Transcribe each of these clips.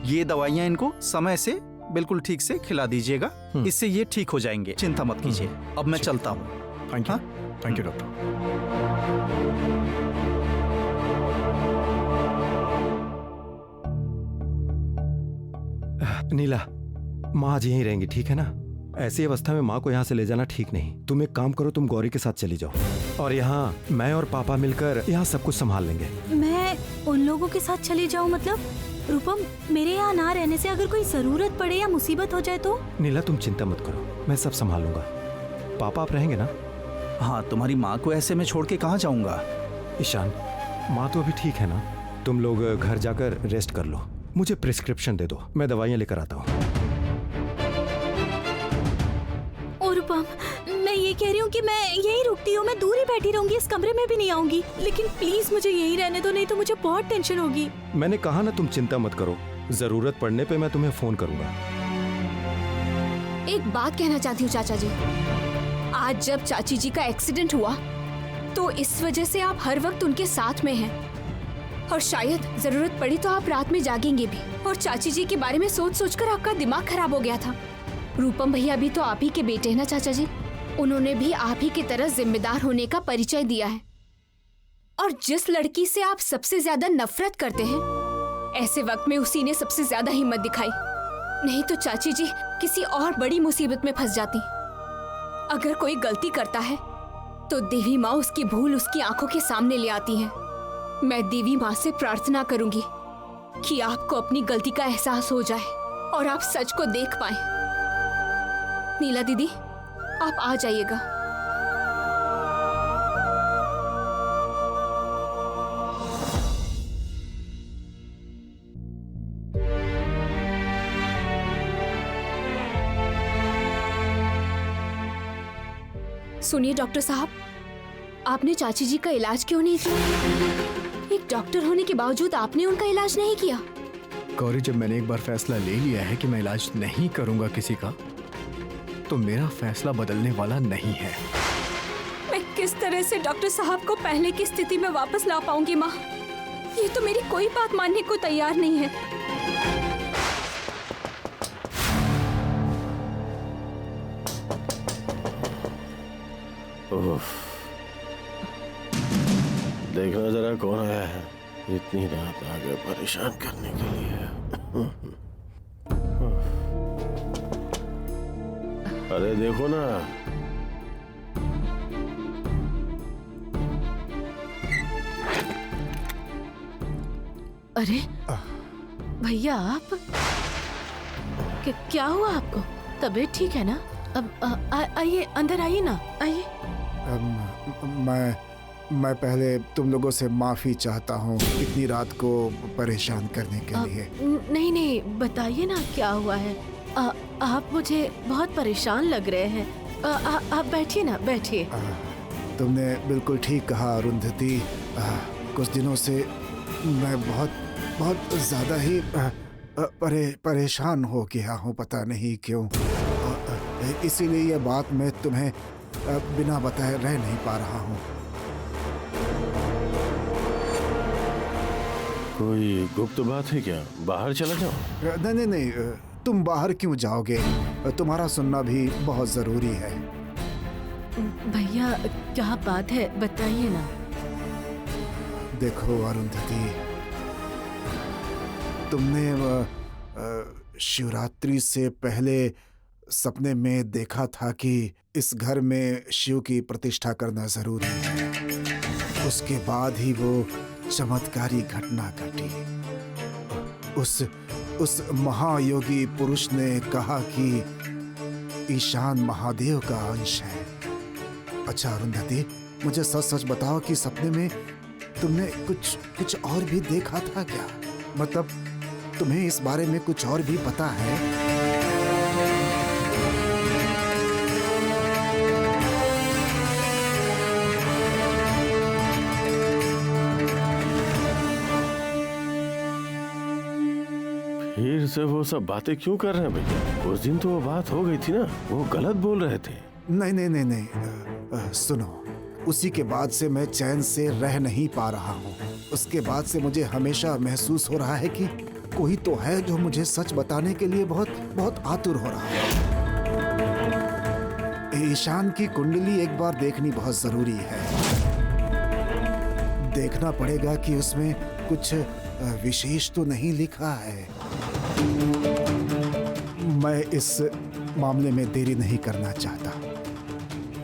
ये दवाइयाँ इनको समय से बिल्कुल ठीक से खिला दीजिएगा, इससे ये ठीक हो जाएंगे, चिंता मत कीजिए। अब मैं चलता हूँ। Thank you, thank you doctor. Neela, माँ आज यहीं रहेंगी, ठीक है ना? ऐसी अवस्था में माँ को यहाँ से ले जाना ठीक नहीं। तुम एक काम करो, तुम गौरी के साथ चली जाओ और यहाँ मैं और पापा मिलकर यहाँ सब कुछ संभाल लेंगे। मैं उन लोगों के साथ चली जाऊँ? मतलब रूपम, मेरे यहाँ ना रहने से अगर कोई जरूरत पड़े या मुसीबत हो जाए तो? नीला तुम चिंता मत करो, मैं सब संभालूंगा। पापा आप रहेंगे ना? हाँ, तुम्हारी माँ को ऐसे में छोड़ के कहाँ जाऊंगा? ईशान, माँ तो अभी ठीक है ना? तुम लोग घर जाकर रेस्ट कर लो। मुझे प्रिस्क्रिप्शन दे दो, मैं दवाइयाँ लेकर आता हूँ। रूपम, मैं ये कह रही हूँ कि मैं यहीं रुकती हूँ, मैं दूर ही बैठी रहूंगी, इस कमरे में भी नहीं आऊंगी। लेकिन प्लीज मुझे यहीं रहने दो, नहीं तो मुझे बहुत टेंशन होगी। मैंने कहा ना, तुम चिंता मत करो, जरूरत पड़ने पे मैं तुम्हें फोन करूंगा। एक बात कहना चाहती हूँ चाचा जी, आज जब चाची जी का एक्सीडेंट हुआ तो इस वजह से आप हर वक्त उनके साथ में हैं और शायद जरूरत पड़ी तो आप रात में जागेंगे भी। और चाची जी के बारे में सोच सोचकर आपका दिमाग खराब हो गया था। रूपम भैया भी तो आप ही के बेटे हैं ना चाचा जी, उन्होंने भी आप ही की तरह जिम्मेदार होने का परिचय दिया है। और जिस लड़की से आप सबसे ज्यादा नफरत करते हैं, ऐसे वक्त में उसी ने सबसे ज्यादा हिम्मत दिखाई, नहीं तो चाची जी किसी और बड़ी मुसीबत में फंस जाती। अगर कोई गलती करता है तो देवी माँ उसकी भूल उसकी आंखों के सामने ले आती है। मैं देवी माँ से प्रार्थना करूंगी कि आपको अपनी गलती का एहसास हो जाए और आप सच को देख पाएं। नीला दीदी, आप आ जाइएगा। सुनिए डॉक्टर साहब, आपने चाची जी का इलाज क्यों नहीं किया? एक डॉक्टर होने के बावजूद आपने उनका इलाज नहीं किया। गौरी, जब मैंने एक बार फैसला ले लिया है कि मैं इलाज नहीं करूंगा किसी का, तो मेरा फैसला बदलने वाला नहीं है। मैं किस तरह से डॉक्टर साहब को पहले की स्थिति में वापस ला पाऊंगी माँ? ये तो मेरी कोई बात मानने को तैयार नहीं है। देखना जरा कौन आया है इतनी रात आगे परेशान करने के लिए। अरे देखो ना। अरे भैया, आप क्या हुआ आपको? तबीयत ठीक है ना? अब आइए, अंदर आइए ना, आइए। मैं पहले तुम लोगों से माफी चाहता हूँ इतनी रात को परेशान करने के लिए। नहीं, बताइए ना क्या हुआ है। आप मुझे बहुत परेशान लग रहे हैं। आप बैठिए ना, बैठिए। तुमने बिल्कुल ठीक कहा अरुंधति। कुछ दिनों से मैं बहुत ज्यादा ही परेशान हो गया हूँ, पता नहीं क्यों। इसीलिए ये बात मैं तुम्हें बिना बताए रह नहीं पा रहा हूँ। कोई गुप्त बात है क्या? बाहर चला जाओ। नहीं, तुम बाहर क्यों जाओगे? तुम्हारा सुनना भी बहुत जरूरी है। भैया, क्या बात है, बताइए ना। देखो अरुंधति, तुमने शिवरात्रि से पहले सपने में देखा था कि इस घर में शिव की प्रतिष्ठा करना जरूरी है। उसके बाद ही वो चमत्कारी घटना घटी। उस महायोगी पुरुष ने कहा कि ईशान महादेव का अंश है। अच्छा अरुंधति, मुझे सच सच बताओ कि सपने में तुमने कुछ और भी देखा था क्या? मतलब तुम्हें इस बारे में कुछ और भी पता है? फिर से वो सब बातें क्यों कर रहे हैं भैया? उस दिन तो वो बात हो गई थी ना, वो गलत बोल रहे थे। नहीं, सुनो, उसी के बाद से मैं चैन से रह नहीं पा रहा हूँ। उसके बाद से मुझे हमेशा महसूस हो रहा है कि कोई तो है जो मुझे सच बताने के लिए बहुत बहुत आतुर हो रहा है। ईशान की कुंडली एक बार देखनी बहुत जरूरी है। देखना पड़ेगा कि उसमें कुछ विशेष तो नहीं लिखा है। मैं इस मामले में देरी नहीं करना चाहता,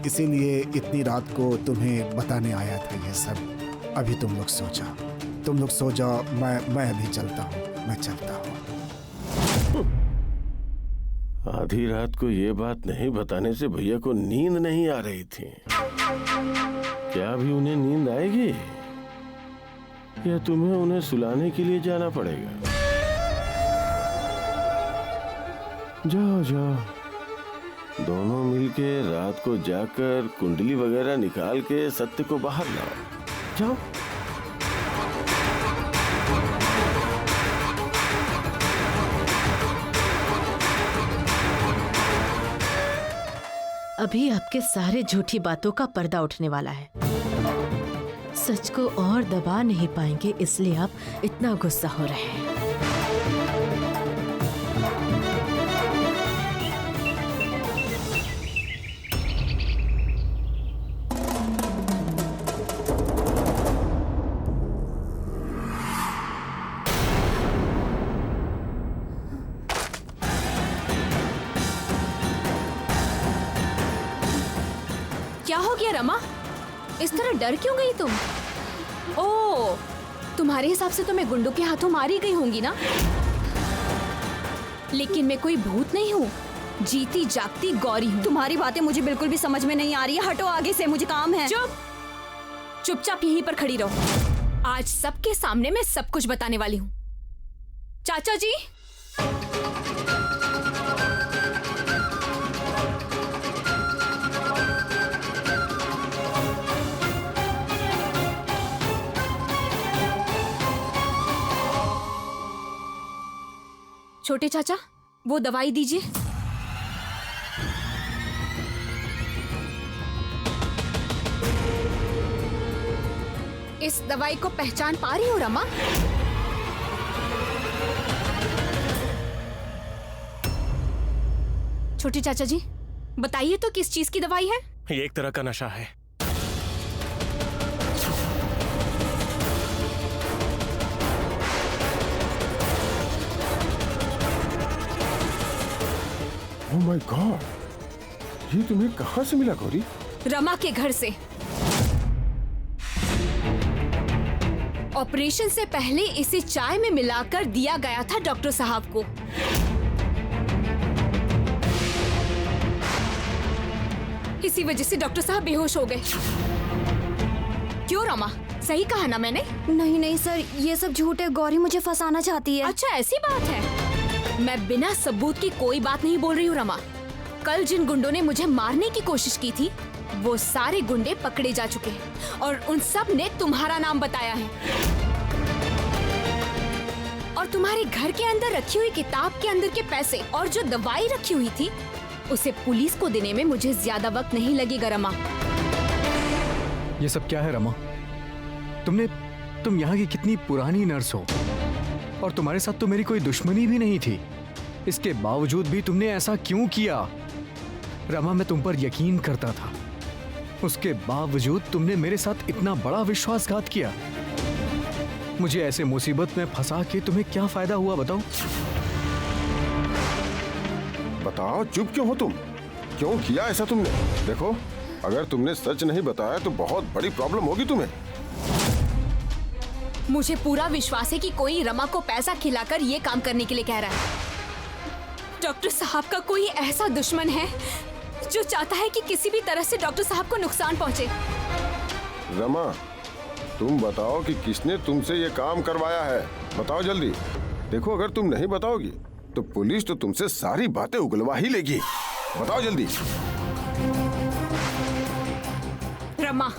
इसीलिए इतनी रात को तुम्हें बताने आया था ये सब। अभी तुम लोग सो जाओ, मैं अभी चलता हूँ, मैं चलता हूँ। आधी रात को ये बात नहीं बताने से भैया को नींद नहीं आ रही थी। क्या अभी उन्हें नींद आएगी या तुम्हें उन्हें सुलाने के लिए जाना पड़ेगा? जाओ जाओ, दोनों मिलके रात को जाकर कुंडली वगैरह निकाल के सत्य को बाहर लाओ। जाओ। अभी आपके सारे झूठी बातों का पर्दा उठने वाला है। सच को और दबा नहीं पाएंगे, इसलिए आप इतना गुस्सा हो रहे हैं। क्या हो गया रमा? इस तरह डर क्यों गई तुम? ओह, तुम्हारे हिसाब से तो मैं गुंडों के हाथों मारी गई होंगी ना? लेकिन मैं कोई भूत नहीं हूँ, जीती जागती गौरी हूँ। तुम्हारी बातें मुझे बिल्कुल भी समझ में नहीं आ रही है। हटो आगे से, मुझे काम है। चुपचाप यहीं पर खड़ी रहो। आज सबके सामने मैं सब कुछ बताने वाली हूँ। चाचा जी, छोटे चाचा, वो दवाई दीजिए। इस दवाई को पहचान पा रही हो रमा? छोटे चाचा जी, बताइए तो किस चीज की दवाई है? ये एक तरह का नशा है। ओह माय गॉड, ये तुम्हें कहाँ से मिला गौरी? रमा के घर से। ऑपरेशन से पहले इसे चाय में मिलाकर दिया गया था डॉक्टर साहब को। इसी वजह से डॉक्टर साहब बेहोश हो गए। क्यों रमा, सही कहा ना मैंने? नहीं सर, ये सब झूठ है। गौरी मुझे फंसाना चाहती है। अच्छा, ऐसी बात है। मैं बिना सबूत की कोई बात नहीं बोल रही हूँ रमा। कल जिन गुंडों ने मुझे मारने की कोशिश की थी, वो सारे गुंडे पकड़े जा चुके हैं और उन सब ने तुम्हारा नाम बताया है। और तुम्हारे घर के अंदर रखी हुई किताब के अंदर के पैसे और जो दवाई रखी हुई थी, उसे पुलिस को देने में मुझे ज्यादा वक्त नहीं लगेगा रमा। ये सब क्या है रमा? तुम यहाँ की कितनी पुरानी नर्स हो और तुम्हारे साथ तो मेरी कोई दुश्मनी भी नहीं थी। इसके बावजूद भी तुमने ऐसा क्यों किया? रमा, मैं तुम पर यकीन करता था, उसके बावजूद तुमने मेरे साथ इतना बड़ा विश्वासघात किया। मुझे ऐसे मुसीबत में फंसा के तुम्हें क्या फायदा हुआ, बताओ? बताओ, चुप क्यों हो तुम? क्यों किया ऐसा तुमने? देखो, अगर तुमने सच नहीं बताया तो बहुत बड़ी प्रॉब्लम होगी तुम्हें। मुझे पूरा विश्वास है कि कोई रमा को पैसा खिलाकर ये काम करने के लिए कह रहा है। डॉक्टर साहब का कोई ऐसा दुश्मन है जो चाहता है कि किसी भी तरह से डॉक्टर साहब को नुकसान पहुंचे। रमा, तुम बताओ कि किसने तुमसे ये काम करवाया है? बताओ जल्दी। देखो, अगर तुम नहीं बताओगी तो पुलिस तो तुमसे सारी बातें उगलवा ही लेगी। बताओ जल्दी। रमा,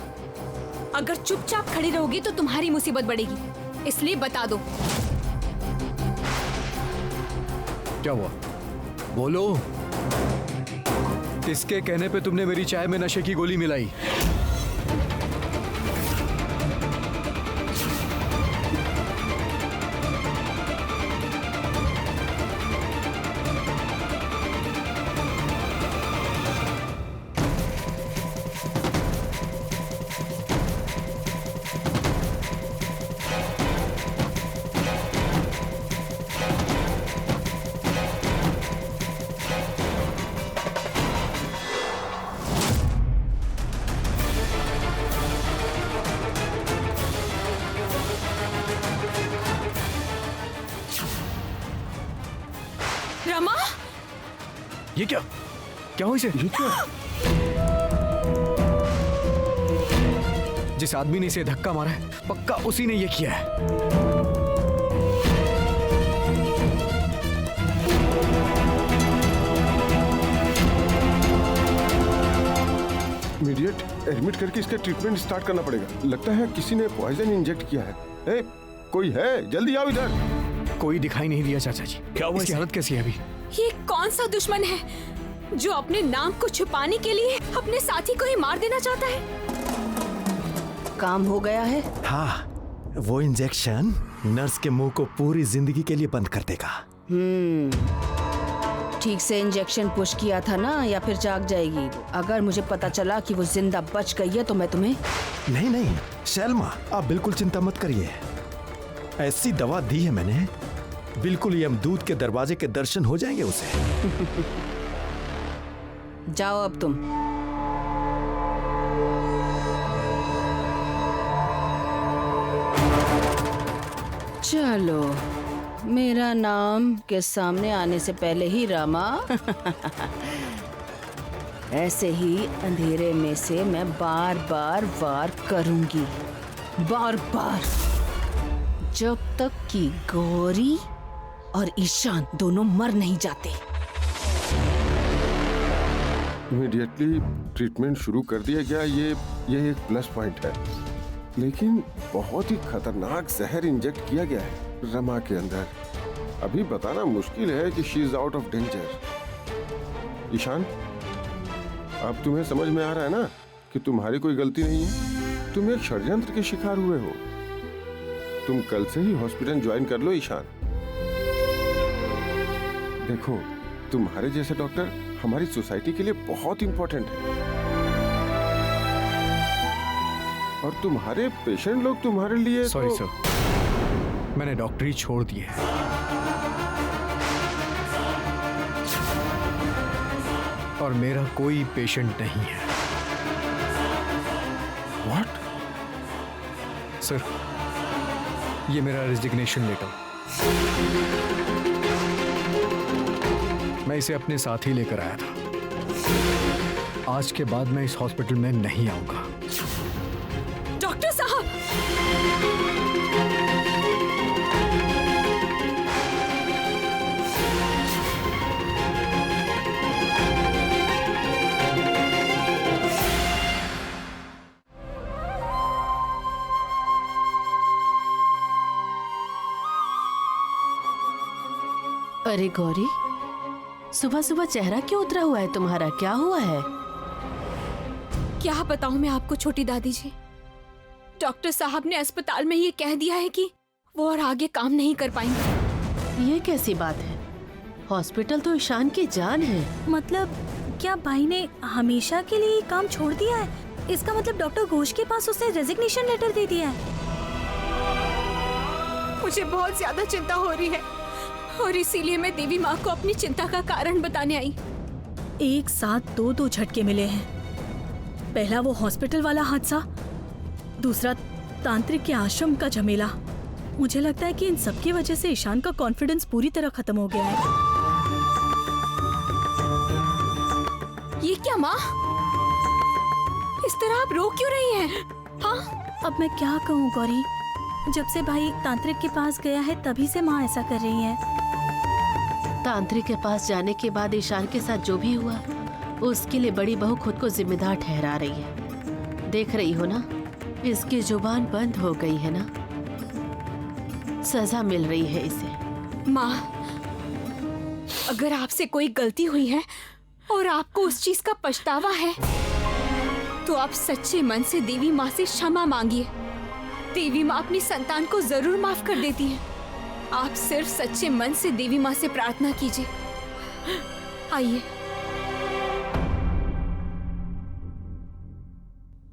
अगर चुपचाप खड़ी रहोगी तो तुम्हारी मुसीबत बढ़ेगी, इसलिए बता दो। क्या हुआ? बोलो। किसके कहने पे तुमने मेरी चाय में नशे की गोली मिलाई? रमा, ये क्या हुआ इसे? जिस आदमी ने इसे धक्का मारा है पक्का उसी ने ये किया है। इमीडिएट एडमिट करके इसका ट्रीटमेंट स्टार्ट करना पड़ेगा। लगता है किसी ने पॉइजन इंजेक्ट किया है। ए, कोई है? जल्दी आओ इधर। कोई दिखाई नहीं दिया चाचा जी। क्या हुआ? इसकी हालत कैसी है अभी? ये कौन सा दुश्मन है जो अपने नाम को छुपाने के लिए अपने साथी को ही मार देना चाहता है? काम हो गया है। हाँ, वो इंजेक्शन नर्स के मुंह को पूरी जिंदगी के लिए बंद कर देगा। ठीक से इंजेक्शन पुश किया था ना, या फिर जाग जाएगी? अगर मुझे पता चला कि वो जिंदा बच गई है तो मैं तुम्हें... नहीं शैलमा, आप बिल्कुल चिंता मत करिए। ऐसी दवा दी है मैंने, बिल्कुल यमदूत के दरवाजे के दर्शन हो जाएंगे उसे। जाओ अब तुम। चलो, मेरा नाम के सामने आने से पहले ही रमा ऐसे ही अंधेरे में से मैं बार बार वार करूंगी, बार बार, जब तक कि गौरी और ईशान दोनों मर नहीं जाते। इमीडिएटली ट्रीटमेंट शुरू कर दिया गया, ये एक प्लस पॉइंट है। लेकिन बहुत ही खतरनाक जहर इंजेक्ट किया गया है रमा के अंदर। अभी बताना मुश्किल है कि she is out of danger. Ishaan, अब तुम्हें समझ में आ रहा है ना कि तुम्हारी कोई गलती नहीं है, तुम एक षड्यंत्र के शिकार हुए हो। तुम कल से ही हॉस्पिटल ज्वाइन कर लो ईशान। देखो, तुम्हारे जैसे डॉक्टर हमारी सोसाइटी के लिए बहुत इंपॉर्टेंट है, और तुम्हारे पेशेंट लोग तुम्हारे लिए... सॉरी सर, मैंने डॉक्टरी छोड़ दी है। और मेरा कोई पेशेंट नहीं है। What? सर, ये मेरा रेजिग्नेशन लेटर, मैं इसे अपने साथ ही लेकर आया था। आज के बाद मैं इस हॉस्पिटल में नहीं आऊंगा। डॉक्टर साहब! अरे गौरी, सुबह सुबह चेहरा क्यों उतरा हुआ है तुम्हारा? क्या हुआ है? क्या बताऊं मैं आपको छोटी दादी जी, डॉक्टर साहब ने अस्पताल में ये कह दिया है कि वो और आगे काम नहीं कर पाएंगे। ये कैसी बात है? हॉस्पिटल तो ईशान की जान है। मतलब क्या भाई ने हमेशा के लिए काम छोड़ दिया है? इसका मतलब डॉक्टर घोष के पास उसने रेजिग्नेशन लेटर दे दिया है। मुझे बहुत ज्यादा चिंता हो रही है और इसीलिए मैं देवी माँ को अपनी चिंता का कारण बताने आई। एक साथ दो झटके मिले हैं। पहला वो हॉस्पिटल वाला हादसा, दूसरा तांत्रिक के आश्रम का झमेला। मुझे लगता है कि इन सब की वजह से ईशान का कॉन्फिडेंस पूरी तरह खत्म हो गया है। ये क्या माँ, इस तरह आप रो क्यों रही हैं? हाँ, अब मैं क्या कहूँ गौरी, जब से भाई तांत्रिक के पास गया है तभी से माँ ऐसा कर रही है। तांत्रिक के पास जाने के बाद ईशान के साथ जो भी हुआ, उसके लिए बड़ी बहू खुद को जिम्मेदार ठहरा रही है। देख रही हो ना, इसकी जुबान बंद हो गई है ना, सजा मिल रही है इसे। माँ, अगर आपसे कोई गलती हुई है और आपको उस चीज का पछतावा है, तो आप सच्चे मन से देवी माँ से क्षमा मांगिए। देवी माँ अपनी संतान को जरूर माफ कर देती है। आप सिर्फ सच्चे मन से देवी माँ से प्रार्थना कीजिए। आइए।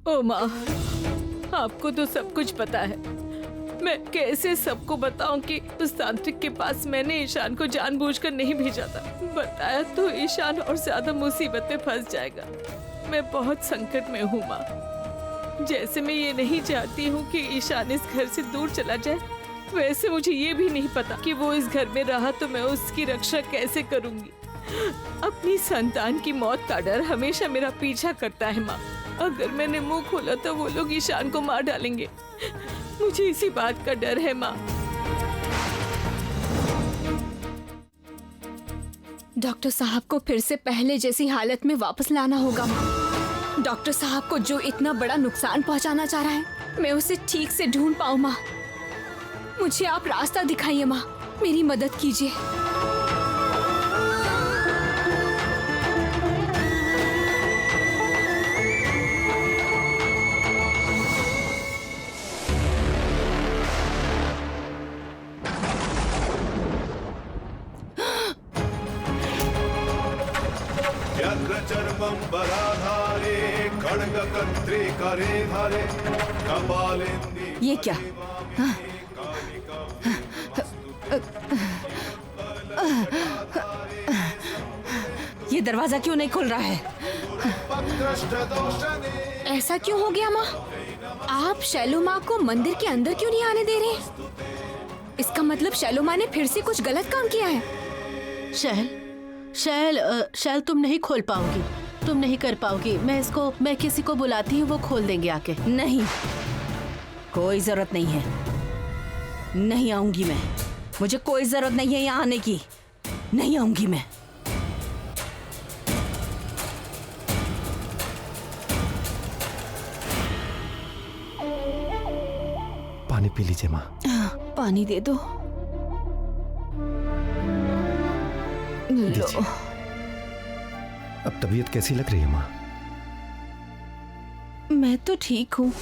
ओ माँ, आपको तो सब कुछ पता है। मैं कैसे सबको बताऊं कि उस तांत्रिक के पास मैंने ईशान को जानबूझकर नहीं भेजा था। बताया तो ईशान और ज्यादा मुसीबत में फंस जाएगा। मैं बहुत संकट में हूँ माँ। जैसे मैं ये नहीं चाहती हूँ कि ईशान इस घर से दूर चला जाए, वैसे मुझे ये भी नहीं पता कि वो इस घर में रहा तो मैं उसकी रक्षा कैसे करूंगी। अपनी संतान की मौत का डर हमेशा मेरा पीछा करता है माँ। अगर मैंने मुंह खोला तो वो लोग ईशान को मार डालेंगे। मुझे इसी बात का डर है माँ। डॉक्टर साहब को फिर से पहले जैसी हालत में वापस लाना होगा माँ। डॉक्टर साहब को जो इतना बड़ा नुकसान पहुंचाना चाह रहा है, मैं उसे ठीक से ढूंढ पाऊँ माँ। मुझे आप रास्ता दिखाइए माँ, मेरी मदद कीजिए। ये क्या? ये दरवाजा क्यों नहीं खुल रहा है? ऐसा क्यों हो गया माँ? आप शैलो माँ को मंदिर के अंदर क्यों नहीं आने दे रहे? इसका मतलब शैलो माँ ने फिर से कुछ गलत काम किया है। शैल तुम नहीं खोल पाओगी, तुम नहीं कर पाओगी। मैं किसी को बुलाती हूँ, वो खोल देंगे आके। नहीं, कोई जरूरत नहीं है, नहीं आऊंगी मैं। मुझे कोई जरूरत नहीं है यहाँ आने की, नहीं आऊंगी मैं। पानी पी लीजिए माँ। पानी दे दो। लो। अब तबीयत कैसी लग रही है माँ? मैं तो ठीक हूँ,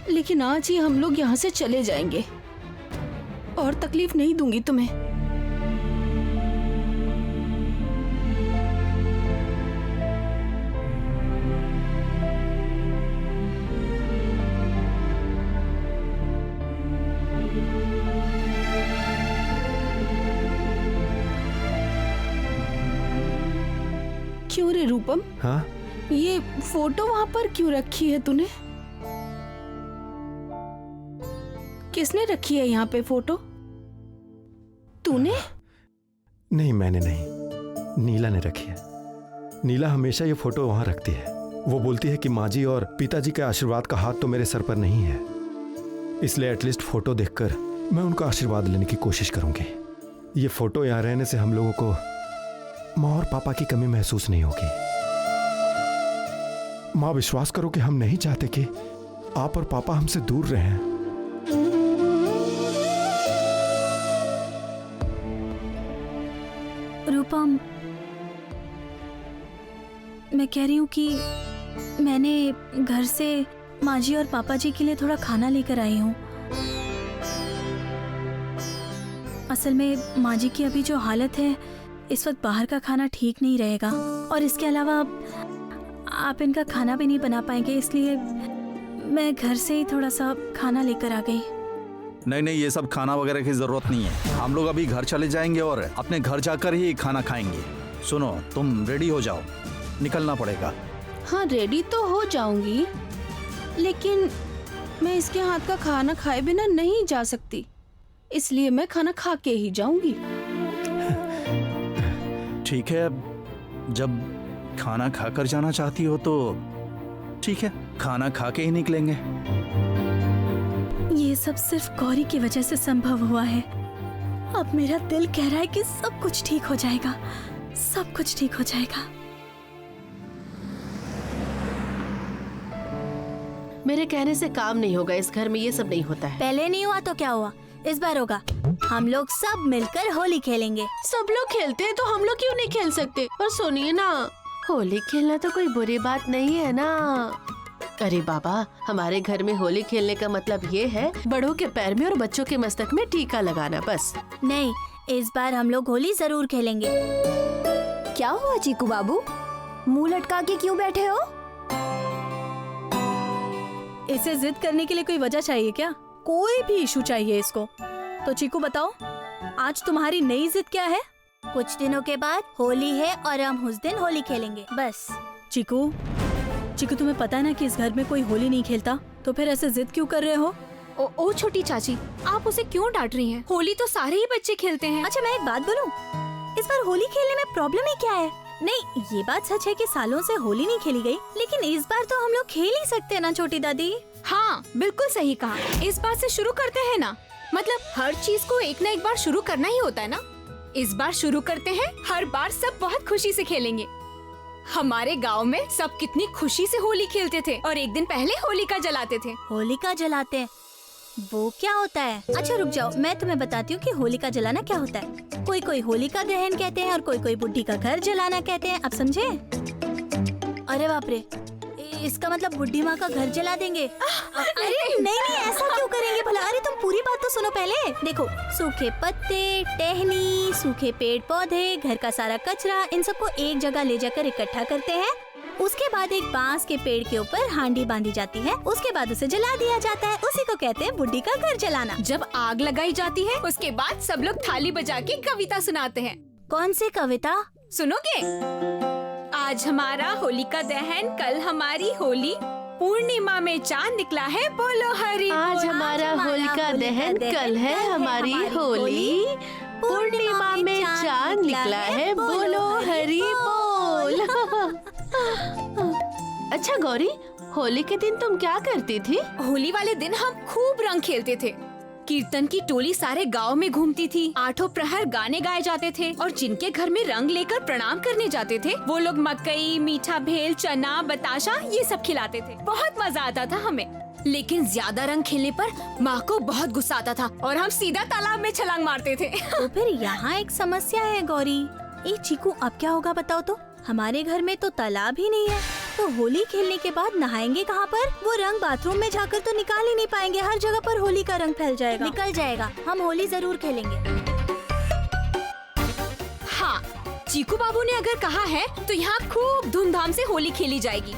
लेकिन आज ही हम लोग यहाँ से चले जाएंगे और तकलीफ नहीं दूंगी तुम्हें। क्यों रे रूपम? हाँ? ये फोटो वहां पर क्यों रखी है तूने? किसने रखी है यहाँ पे फोटो? तूने? नहीं, मैंने नहीं, नीला ने रखी है। नीला हमेशा ये फोटो वहां रखती है। वो बोलती है कि माँ जी और पिताजी के आशीर्वाद का हाथ तो मेरे सर पर नहीं है, इसलिए एटलीस्ट फोटो देखकर मैं उनका आशीर्वाद लेने की कोशिश करूंगी। ये फोटो यहाँ रहने से हम लोगों को माँ और पापा की कमी महसूस नहीं होगी। माँ, विश्वास करो कि हम नहीं चाहते कि आप और पापा हमसे दूर रहें। रूपम, मैं कह रही हूँ कि मैंने घर से माँ जी और पापा जी के लिए थोड़ा खाना लेकर आई हूँ। असल में माँ जी की अभी जो हालत है, इस वक्त बाहर का खाना ठीक नहीं रहेगा, और इसके अलावा आप इनका खाना भी नहीं बना पाएंगे, इसलिए मैं घर से ही थोड़ा सा खाना लेकर आ गई। नहीं नहीं, ये सब खाना वगैरह की जरूरत नहीं है। हम लोग अभी घर चले जाएंगे और अपने घर जाकर ही खाना खाएंगे। सुनो, तुम रेडी हो जाओ, निकलना पड़ेगा। हाँ, रेडी तो हो जाऊंगी, लेकिन मैं इसके हाथ का खाना खाए बिना नहीं जा सकती, इसलिए मैं खाना खा के ही जाऊंगी। ठीक है, जब खाना खाकर जाना चाहती हो तो ठीक है, खाना खा के ही निकलेंगे। ये सब सिर्फ गौरी की वजह से संभव हुआ है। अब मेरा दिल कह रहा है कि सब कुछ ठीक हो जाएगा, सब कुछ ठीक हो जाएगा। मेरे कहने से काम नहीं होगा, इस घर में ये सब नहीं होता है। पहले नहीं हुआ तो क्या हुआ, इस बार होगा। हम लोग सब मिलकर होली खेलेंगे। सब लोग खेलते हैं तो हम लोग क्यों नहीं खेल सकते? और सुनिए ना, होली खेलना तो कोई बुरी बात नहीं है ना। अरे बाबा, हमारे घर में होली खेलने का मतलब ये है बड़ों के पैर में और बच्चों के मस्तक में टीका लगाना, बस। नहीं, इस बार हम लोग होली जरूर खेलेंगे। क्या हुआ चीकू बाबू, मुंह लटका के क्यों बैठे हो? इसे जिद करने के लिए कोई वजह चाहिए क्या? कोई भी इशू चाहिए इसको? तो चीकू बताओ, आज तुम्हारी नई जिद क्या है? कुछ दिनों के बाद होली है और हम उस दिन होली खेलेंगे, बस। चीकू, तुम्हें पता है ना कि इस घर में कोई होली नहीं खेलता, तो फिर ऐसे जिद क्यों कर रहे हो? ओ छोटी चाची, आप उसे क्यों डांट रही हैं? होली तो सारे ही बच्चे खेलते हैं। अच्छा मैं एक बात बोलूं, इस बार होली खेलने में प्रॉब्लम ही क्या है? नहीं, ये बात सच है कि सालों से होली नहीं खेली गई, लेकिन इस बार तो हम लोग खेल ही सकते हैं ना छोटी दादी। हाँ बिल्कुल सही कहा। इस बार से शुरू करते हैं ना, मतलब हर चीज को एक न एक बार शुरू करना ही होता है ना। इस बार शुरू करते हैं, हर बार सब बहुत खुशी से खेलेंगे। हमारे गांव में सब कितनी खुशी से होली खेलते थे और एक दिन पहले होलिका जलाते थे। होलिका जलाते हैं, वो क्या होता है? अच्छा रुक जाओ, मैं तुम्हें बताती हूँ कि होलिका जलाना क्या होता है। कोई कोई होलिका दहन कहते हैं और कोई कोई बुड्ढी का घर जलाना कहते हैं। अब समझे? अरे बाप रे, इसका मतलब बुड्ढी माँ का घर जला देंगे? अरे नहीं नहीं, ऐसा क्यों करेंगे भला? अरे तुम पूरी बात तो सुनो पहले। देखो, सूखे पत्ते, टहनी, सूखे पेड़ पौधे, घर का सारा कचरा, इन सबको एक जगह ले जाकर इकट्ठा करते हैं। उसके बाद एक बांस के पेड़ के ऊपर हांडी बांधी जाती है, उसके बाद उसे जला दिया जाता है। उसी को कहते हैं बुड्ढी का घर जलाना। जब आग लगाई जाती है, उसके बाद सब लोग थाली बजा के कविता सुनाते हैं। कौन सी कविता? सुनोगे? आज हमारा होलिका दहन, कल हमारी होली, पूर्णिमा में चांद निकला है, बोलो हरि। आज हमारा होलिका दहन, कल है हमारी होली, पूर्णिमा में चांद निकला है, बोलो हरि बोल। अच्छा गौरी, होली के दिन तुम क्या करती थी? होली वाले दिन हम खूब रंग खेलते थे। कीर्तन की टोली सारे गांव में घूमती थी। 8 प्रहर गाने गाए जाते थे और जिनके घर में रंग लेकर प्रणाम करने जाते थे, वो लोग मकई, मीठा भेल, चना, बताशा ये सब खिलाते थे। बहुत मजा आता था हमें। लेकिन ज्यादा रंग खेलने पर माँ को बहुत गुस्सा आता था और हम सीधा तालाब में छलांग मारते थे। तो फिर यहाँ एक समस्या है गौरी। ए चीकू, अब क्या होगा बताओ तो? हमारे घर में तो तालाब ही नहीं है, तो होली खेलने के बाद नहाएंगे कहाँ पर? वो रंग बाथरूम में जाकर तो निकाल ही नहीं पाएंगे, हर जगह पर होली का रंग फैल जाएगा। निकल जाएगा, हम होली जरूर खेलेंगे। हाँ, चीकू बाबू ने अगर कहा है तो यहाँ खूब धूमधाम से होली खेली जाएगी।